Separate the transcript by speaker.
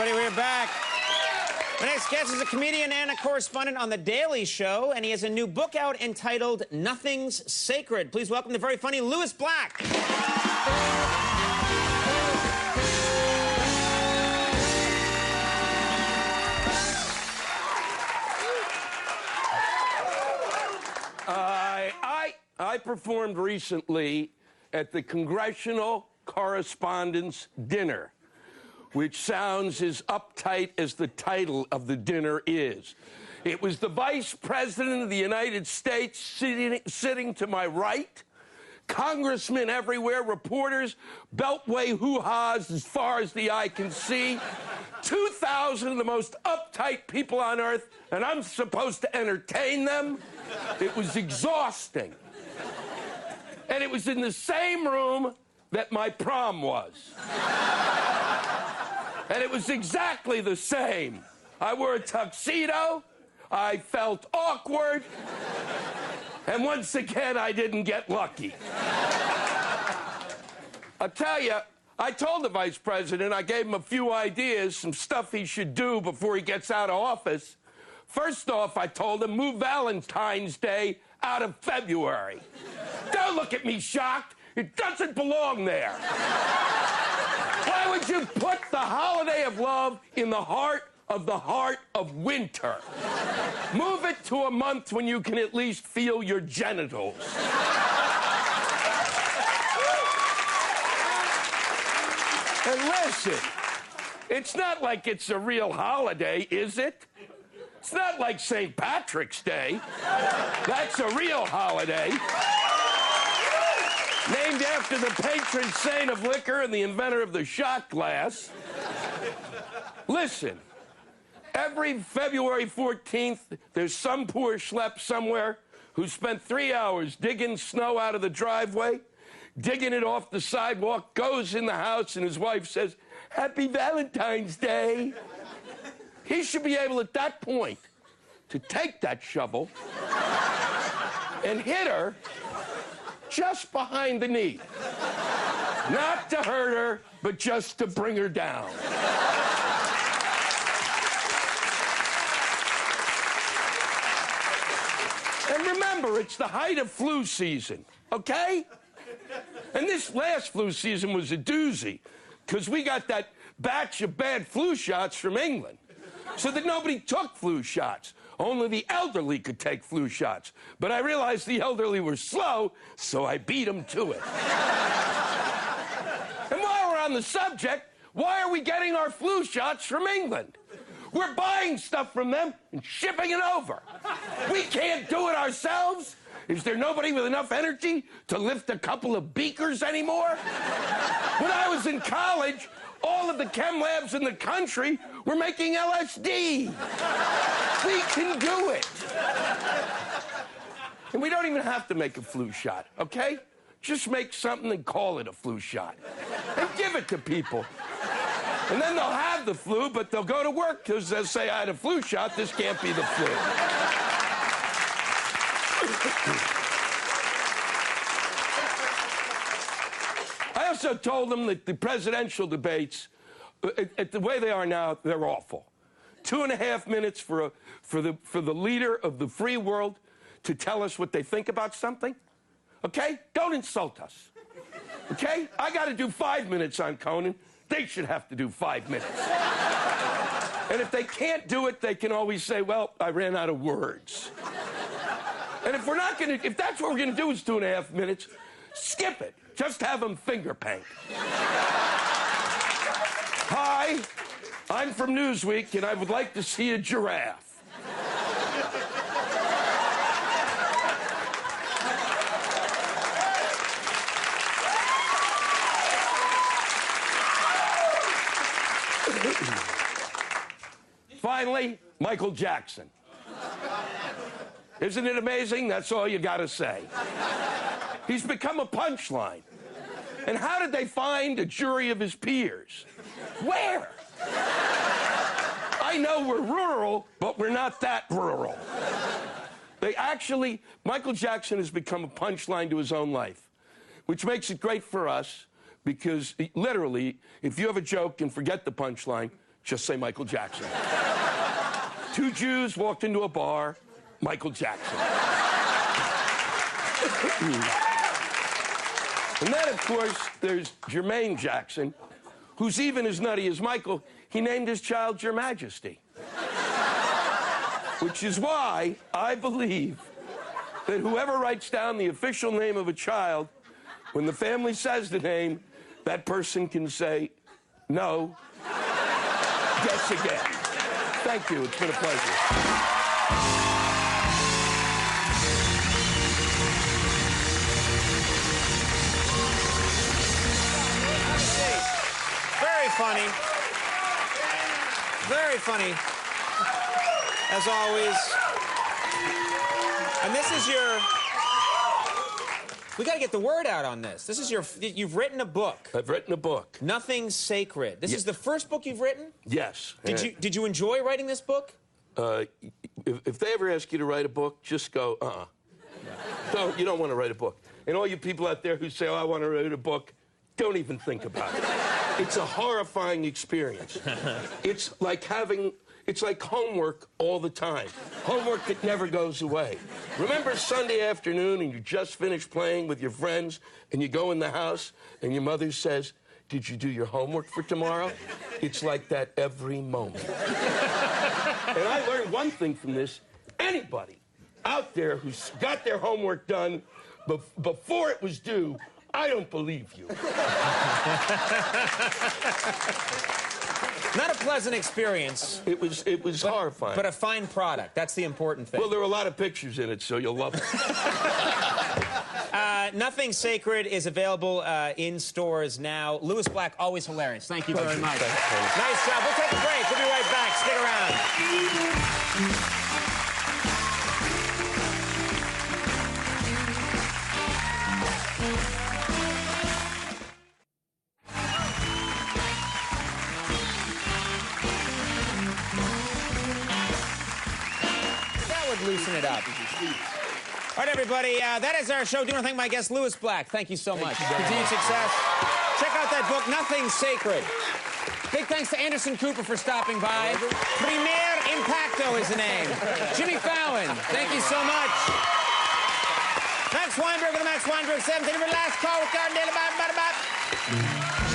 Speaker 1: everybody. We're back. My next guest is a comedian and a correspondent on The Daily Show, and he has a new book out entitled Nothing's Sacred. Please welcome the very funny Louis Black.
Speaker 2: I performed recently at the Congressional Correspondents' Dinner, which sounds as uptight as the title of the dinner is. It was the Vice President of the United States sitting to my right, congressmen everywhere, reporters, beltway hoo-has as far as the eye can see, 2,000 of the most uptight people on earth, and I'm supposed to entertain them? It was exhausting. And it was in the same room that my prom was. And it was exactly the same. I wore a tuxedo, I felt awkward, and once again, I didn't get lucky. I'll tell you, I told the vice president, I gave him a few ideas, some stuff he should do before he gets out of office. First off, I told him, move Valentine's Day out of February. Don't look at me shocked. It doesn't belong there. Why would you put the holiday of love in the heart of winter? Move it to a month when you can at least feel your genitals. And listen, it's not like it's a real holiday, is it? It's not like St. Patrick's Day. That's a real holiday. Named after the patron saint of liquor and the inventor of the shot glass. Listen, every February 14th, there's some poor schlep somewhere who spent 3 hours digging snow out of the driveway, digging it off the sidewalk, goes in the house, and his wife says, "Happy Valentine's Day." He should be able at that point to take that shovel and hit her just behind the knee. Not to hurt her, but just to bring her down. And remember, it's the height of flu season, okay? And this last flu season was a doozy, because we got that batch of bad flu shots from England, so that nobody took flu shots. Only the elderly could take flu shots. But I realized the elderly were slow, so I beat them to it. And while we're on the subject, why are we getting our flu shots from England? We're buying stuff from them and shipping it over. We can't do it ourselves? Is there nobody with enough energy to lift a couple of beakers anymore? When I was in college, all of the chem labs in the country were making LSD. We can do it. And we don't even have to make a flu shot, okay? Just make something and call it a flu shot. And give it to people. And then they'll have the flu, but they'll go to work because they'll say, I had a flu shot, this can't be the flu. I also told them that the presidential debates, the way they are now, they're awful. 2.5 minutes for the leader of the free world to tell us what they think about something. Okay? Don't insult us. Okay? I got to do 5 minutes on Conan. They should have to do 5 minutes. And if they can't do it, they can always say, well, I ran out of words. And if if that's what we're going to do is 2.5 minutes, skip it. Just have them finger paint. Hi, I'm from Newsweek, and I would like to see a giraffe. Finally, Michael Jackson. Isn't it amazing? That's all you gotta say. He's become a punchline. And how did they find a jury of his peers? Where? I know we're rural, but we're not that rural. Michael Jackson has become a punchline to his own life, which makes it great for us because, literally, if you have a joke and forget the punchline, just say Michael Jackson. Two Jews walked into a bar, Michael Jackson. And then, of course, there's Jermaine Jackson, who's even as nutty as Michael. He named his child Your Majesty. Which is why I believe that whoever writes down the official name of a child, when the family says the name, that person can say, no, guess again. Thank you. It's been a pleasure.
Speaker 1: Very funny. Very funny. As always. And this is your... We got to get the word out on this. This is your... You've written a book.
Speaker 2: I've written a book.
Speaker 1: Nothing's Sacred. This is the first book you've written?
Speaker 2: Yes.
Speaker 1: Did you enjoy writing this book?
Speaker 2: If they ever ask you to write a book, just go, No, you don't want to write a book. And all you people out there who say, oh, I want to write a book, don't even think about it. It's a horrifying experience. It's like homework all the time. Homework that never goes away. Remember Sunday afternoon and you just finished playing with your friends and you go in the house and your mother says, did you do your homework for tomorrow? It's like that every moment. And I learned one thing from this. Anybody out there who's got their homework done before it was due, I don't believe you.
Speaker 1: Not a pleasant experience.
Speaker 2: It was horrifying.
Speaker 1: But a fine product. That's the important thing.
Speaker 2: Well, there are a lot of pictures in it, so you'll love it.
Speaker 1: Nothing's Sacred is available in stores now. Lewis Black, always hilarious. Thank you very much. Nice job. We'll take a break. We'll be right back. Stick around. Loosen it up. All right, everybody, that is our show. Do want to thank my guest, Lewis Black. Thank you so much. Continued success. Check out that book, Nothing's Sacred. Big thanks to Anderson Cooper for stopping by. Primer Impacto is the name. Jimmy Fallon, thank you so much. Max Weinberg with the Max Weinberg 7. Last call with Garden Daily. Bye.